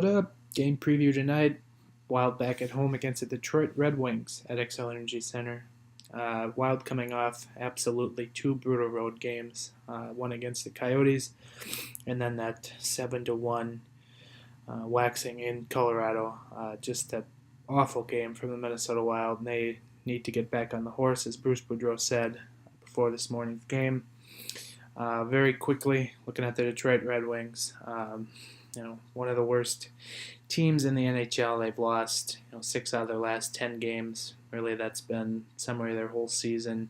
What up? Game preview tonight. Wild back at home against the Detroit Red Wings at XL Energy Center. Wild coming off absolutely two brutal road games. One against the Coyotes, and then that 7-1 waxing in Colorado. Just an awful game from the Minnesota Wild. And they need to get back on the horse, as Bruce Boudreau said before this morning's game. Very quickly, looking at the Detroit Red Wings. One of the worst teams in the NHL. They've lost, 6 out of their last 10 games. Really, that's been summary of their whole season.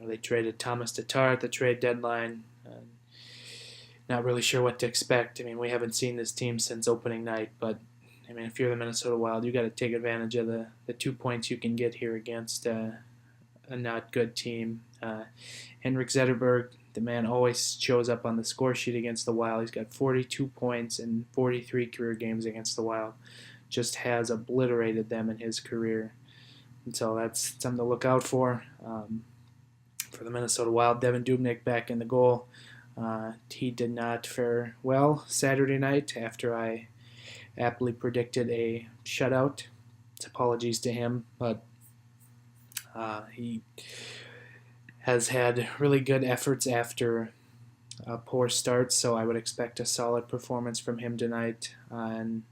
They traded Thomas Tatar at the trade deadline. Not really sure what to expect. We haven't seen this team since opening night, but if you're the Minnesota Wild, you got to take advantage of the 2 points you can get here against a not good team. Henrik Zetterberg, the man always shows up on the score sheet against the Wild. He's got 42 points in 43 career games against the Wild. Just has obliterated them in his career. And so that's something to look out for. For the Minnesota Wild, Devin Dubnyk back in the goal. He did not fare well Saturday night after I aptly predicted a shutout. It's apologies to him, but he has had really good efforts after a poor start, so I would expect a solid performance from him tonight. And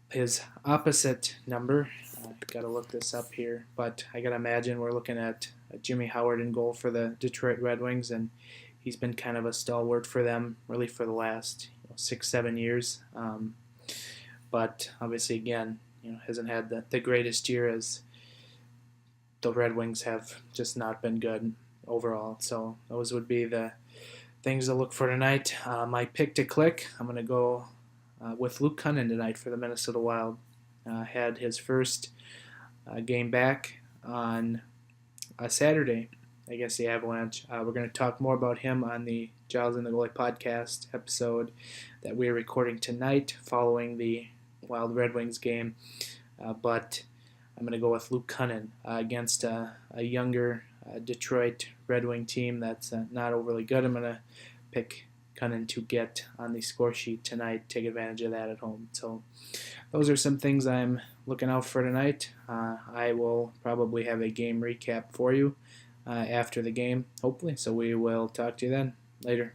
his opposite number, I've got to look this up here, but I got to imagine we're looking at Jimmy Howard in goal for the Detroit Red Wings, and he's been kind of a stalwart for them, really for the last 6-7 years. But obviously, again, hasn't had the greatest year, as the Red Wings have just not been good overall. So those would be the things to look for tonight. My pick to click, I'm going to go with Luke Kunin tonight for the Minnesota Wild. Had his first game back on Saturday against the Avalanche. We're going to talk more about him on the Giles and the Goalie Podcast episode that we are recording tonight following the Wild Red Wings game. But I'm going to go with Luke Kunin against a younger Detroit Red Wing team that's not overly good. I'm going to pick Kunin to get on the score sheet tonight, take advantage of that at home. So those are some things I'm looking out for tonight. I will probably have a game recap for you after the game, hopefully. So we will talk to you then. Later.